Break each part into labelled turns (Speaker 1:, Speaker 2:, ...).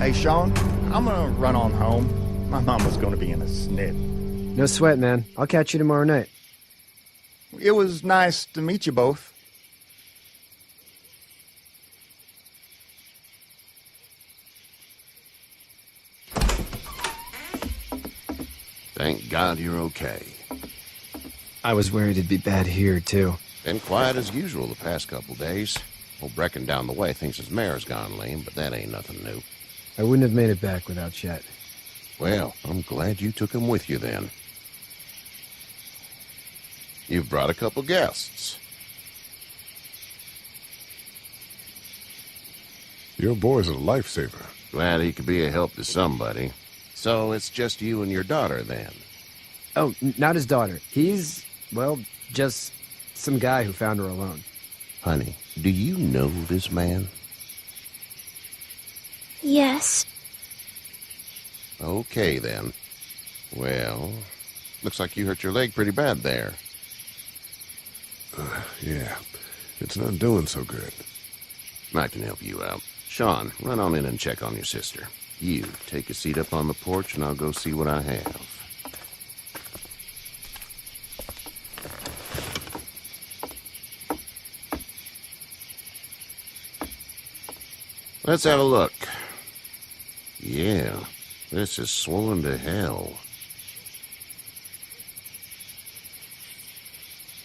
Speaker 1: Hey, Sean, I'm gonna run on home. My mama's gonna be in a snit.
Speaker 2: No sweat, man. I'll catch you tomorrow night.
Speaker 1: It was nice to meet you both.
Speaker 3: Thank God you're okay.
Speaker 2: I was worried it'd be bad here, too.
Speaker 3: Been quiet as usual the past couple days. Old Brecken down the way thinks his mare's gone lame, but that ain't nothing new.
Speaker 2: I wouldn't have made it back without Chet.
Speaker 3: Well, I'm glad you took him with you then. You've brought a couple guests.
Speaker 4: Your boy's a lifesaver.
Speaker 3: Glad he could be a help to somebody. So it's just you and your daughter then?
Speaker 2: Oh, not his daughter. He's, well, just some guy who found her alone.
Speaker 3: Honey, do you know this man?
Speaker 5: Yes.
Speaker 3: Okay, then. Well, looks like you hurt your leg pretty bad there.
Speaker 4: Yeah, it's not doing so good.
Speaker 3: I can help you out. Sean, run on in and check on your sister. You, take a seat up on the porch and I'll go see what I have. Let's have a look. Yeah, this is swollen to hell.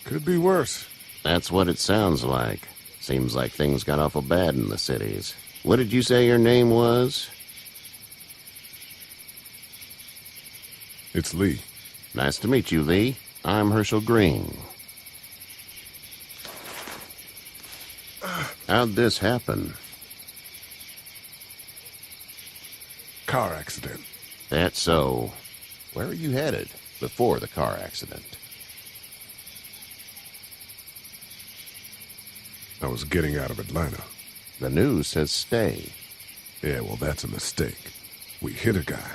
Speaker 4: Could be worse.
Speaker 3: That's what it sounds like. Seems like things got awful bad in the cities. What did you say your name was?
Speaker 4: It's Lee.
Speaker 3: Nice to meet you, Lee. I'm Herschel Green. How'd this happen?
Speaker 4: Car accident.
Speaker 3: That's so. Where are you headed before the car accident?
Speaker 4: I was getting out of Atlanta.
Speaker 3: The news says stay.
Speaker 4: Yeah, well, that's a mistake. We hit a guy.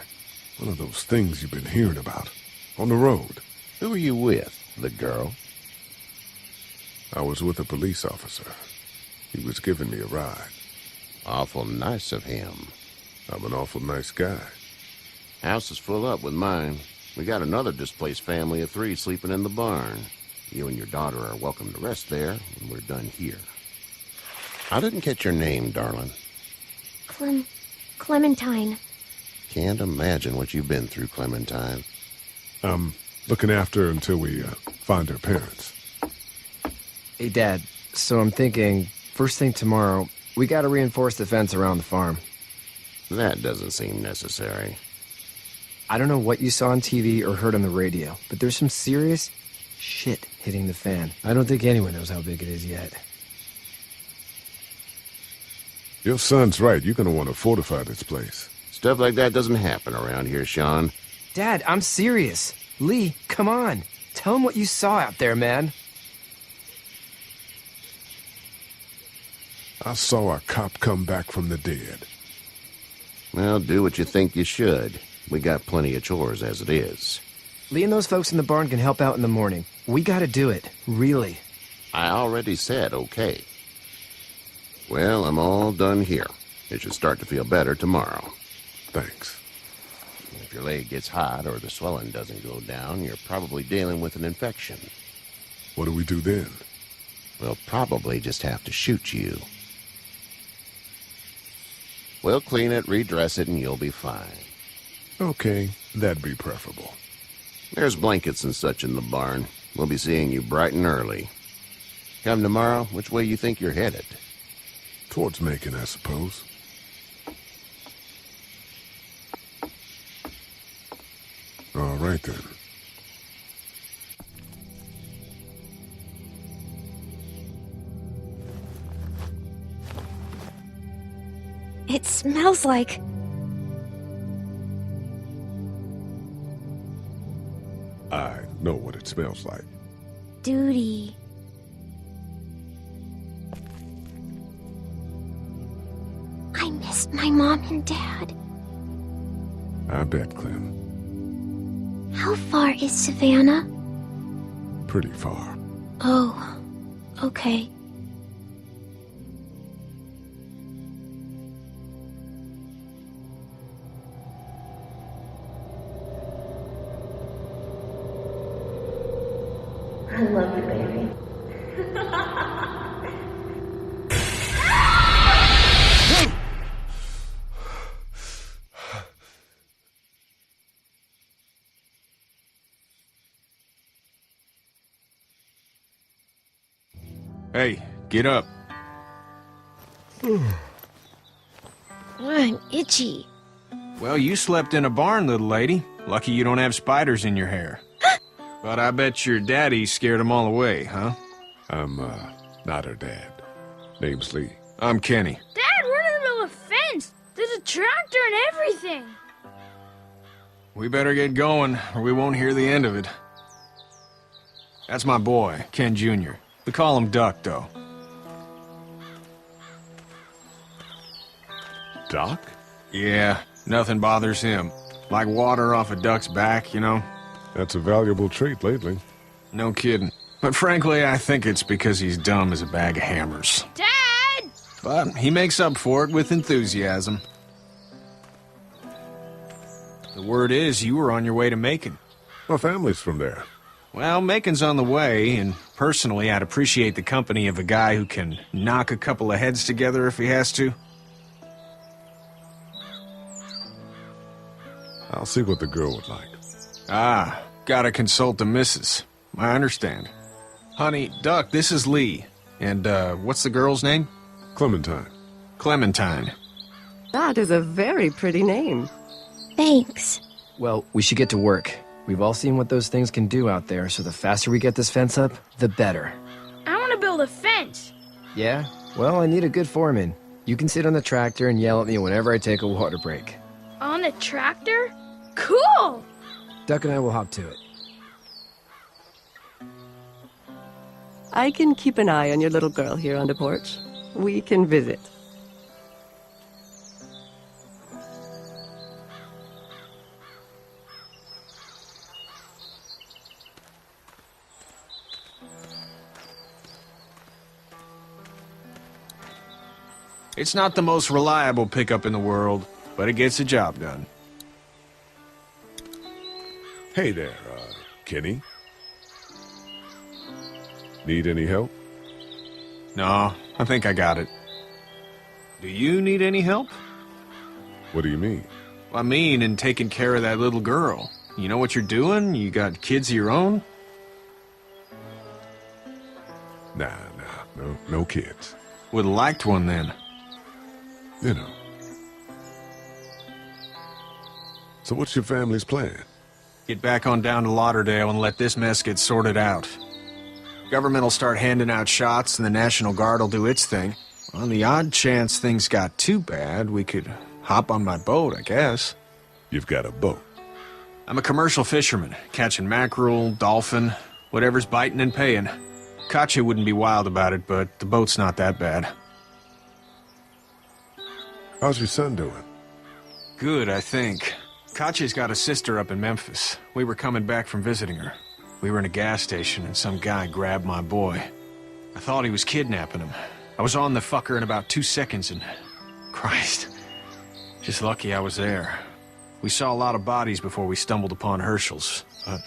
Speaker 4: One of those things you've been hearing about. On the road.
Speaker 3: Who are you with? The girl?
Speaker 4: I was with a police officer. He was giving me a ride.
Speaker 3: Awful nice of him.
Speaker 4: I'm an awful nice guy.
Speaker 3: House is full up with mine. We got another displaced family of 3 sleeping in the barn. You and your daughter are welcome to rest there when we're done here. I didn't catch your name, darling.
Speaker 5: Clementine.
Speaker 3: Can't imagine what you've been through, Clementine.
Speaker 4: I'm looking after her until we find her parents.
Speaker 2: Hey, Dad, so I'm thinking, first thing tomorrow, we gotta reinforce the fence around the farm.
Speaker 3: That doesn't seem necessary.
Speaker 2: I don't know what you saw on TV or heard on the radio, but there's some serious shit hitting the fan. I don't think anyone knows how big it is yet.
Speaker 4: Your son's right. You're gonna want to fortify this place.
Speaker 3: Stuff like that doesn't happen around here, Sean.
Speaker 2: Dad, I'm serious. Lee, come on. Tell him what you saw out there, man.
Speaker 4: I saw a cop come back from the dead.
Speaker 3: Well, do what you think you should. We got plenty of chores as it is.
Speaker 2: Lee and those folks in the barn can help out in the morning. We gotta do it. Really.
Speaker 3: I already said okay. Well, I'm all done here. It should start to feel better tomorrow.
Speaker 4: Thanks.
Speaker 3: If your leg gets hot or the swelling doesn't go down, you're probably dealing with an infection.
Speaker 4: What do we do then?
Speaker 3: We'll probably just have to shoot you. We'll clean it, redress it, and you'll be fine.
Speaker 4: Okay, that'd be preferable.
Speaker 3: There's blankets and such in the barn. We'll be seeing you bright and early. Come tomorrow, which way you think you're headed?
Speaker 4: Towards Macon, I suppose. All right, then.
Speaker 5: It smells like...
Speaker 4: I know what it smells like.
Speaker 5: duty. I miss my mom and dad.
Speaker 4: I bet, Clem.
Speaker 5: How far is Savannah?
Speaker 4: Pretty far.
Speaker 5: Oh, okay.
Speaker 6: Hey, get up.
Speaker 5: I'm itchy.
Speaker 6: Well, you slept in a barn, little lady. Lucky you don't have spiders in your hair. But I bet your daddy scared them all away, huh?
Speaker 4: I'm, not her dad. Name's Lee.
Speaker 6: I'm Kenny.
Speaker 7: Dad, we're in the middle of a fence. There's a tractor and everything.
Speaker 6: We better get going, or we won't hear the end of it. That's my boy, Ken Jr. We call him Duck, though.
Speaker 4: Doc?
Speaker 6: Yeah, nothing bothers him. Like water off a duck's back, you know?
Speaker 4: That's a valuable trait lately.
Speaker 6: No kidding. But frankly, I think it's because he's dumb as a bag of hammers.
Speaker 7: Dad!
Speaker 6: But he makes up for it with enthusiasm. The word is you were on your way to Macon.
Speaker 4: My family's from there.
Speaker 6: Well, Macon's on the way, and personally, I'd appreciate the company of a guy who can knock a couple of heads together if he has to.
Speaker 4: I'll see what the girl would like.
Speaker 6: Ah, gotta consult the missus. I understand. Honey, Duck, this is Lee. And, what's the girl's name?
Speaker 4: Clementine.
Speaker 6: Clementine.
Speaker 8: That is a very pretty name.
Speaker 5: Thanks.
Speaker 2: Well, we should get to work. We've all seen what those things can do out there, so the faster we get this fence up, the better.
Speaker 7: I want to build a fence.
Speaker 2: Yeah? Well, I need a good foreman. You can sit on the tractor and yell at me whenever I take a water break.
Speaker 7: On the tractor? Cool!
Speaker 2: Duck and I will hop to it.
Speaker 8: I can keep an eye on your little girl here on the porch. We can visit.
Speaker 6: It's not the most reliable pickup in the world, but it gets the job done.
Speaker 4: Hey there, Kenny. Need any help?
Speaker 6: No, I think I got it. Do you need any help?
Speaker 4: What do you mean?
Speaker 6: I mean, in taking care of that little girl. You know what you're doing? You got kids of your own?
Speaker 4: Nah, no kids.
Speaker 6: Would've liked one then.
Speaker 4: You know. So what's your family's plan?
Speaker 6: Get back on down to Lauderdale and let this mess get sorted out. Government will start handing out shots and the National Guard will do its thing. On the odd chance things got too bad, we could hop on my boat, I guess.
Speaker 4: You've got a boat.
Speaker 6: I'm a commercial fisherman, catching mackerel, dolphin, whatever's biting and paying. Katya wouldn't be wild about it, but the boat's not that bad.
Speaker 4: How's your son doing?
Speaker 6: Good, I think. Katya's got a sister up in Memphis. We were coming back from visiting her. We were in a gas station and some guy grabbed my boy. I thought he was kidnapping him. I was on the fucker in about 2 seconds and... Christ. Just lucky I was there. We saw a lot of bodies before we stumbled upon Herschel's. But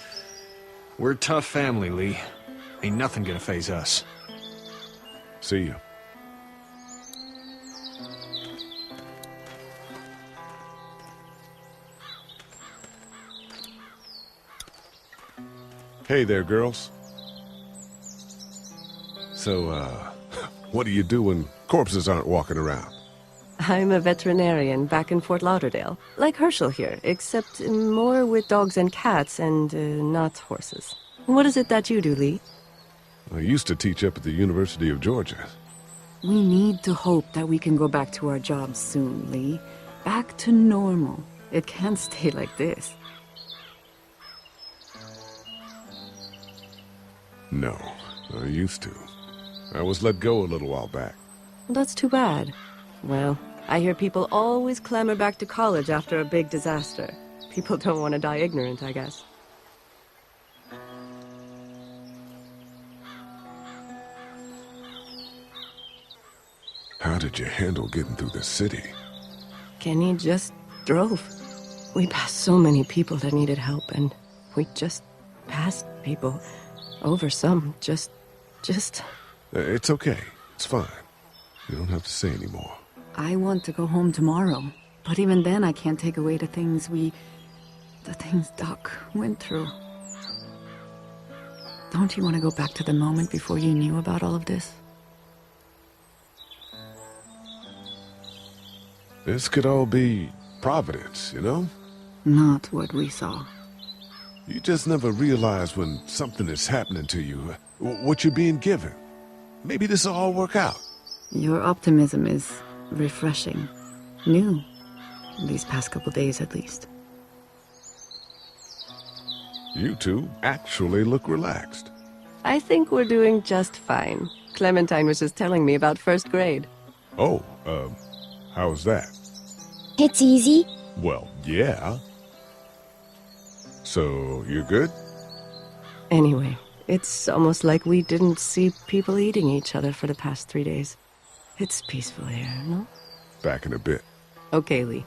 Speaker 6: we're a tough family, Lee. Ain't nothing gonna faze us.
Speaker 4: See you. Hey there, girls. So, what do you do when corpses aren't walking around?
Speaker 8: I'm a veterinarian back in Fort Lauderdale. Like Herschel here, except more with dogs and cats and not horses. What is it that you do, Lee?
Speaker 4: I used to teach up at the University of Georgia.
Speaker 9: We need to hope that we can go back to our jobs soon, Lee. Back to normal. It can't stay like this.
Speaker 4: No, I used to. I was let go a little while back.
Speaker 8: That's too bad. Well, I hear people always clamor back to college after a big disaster. People don't want to die ignorant, I guess.
Speaker 4: How did you handle getting through the city?
Speaker 8: Kenny just drove. We passed so many people that needed help, and we just passed people. Over some, just...
Speaker 4: It's okay. It's fine. You don't have to say any more.
Speaker 9: I want to go home tomorrow. But even then, I can't take away the things Doc went through. Don't you want to go back to the moment before you knew about all of this?
Speaker 4: This could all be providence, you know?
Speaker 9: Not what we saw.
Speaker 4: You just never realize when something is happening to you, what you're being given. Maybe this will all work out.
Speaker 9: Your optimism is refreshing. New. These past couple days, at least.
Speaker 4: You two actually look relaxed.
Speaker 8: I think we're doing just fine. Clementine was just telling me about first grade.
Speaker 4: Oh, how's that?
Speaker 5: It's easy.
Speaker 4: Well, yeah. So, you're good?
Speaker 8: Anyway, it's almost like we didn't see people eating each other for the past 3 days. It's peaceful here, no?
Speaker 4: Back in a bit.
Speaker 8: Okay, Lee.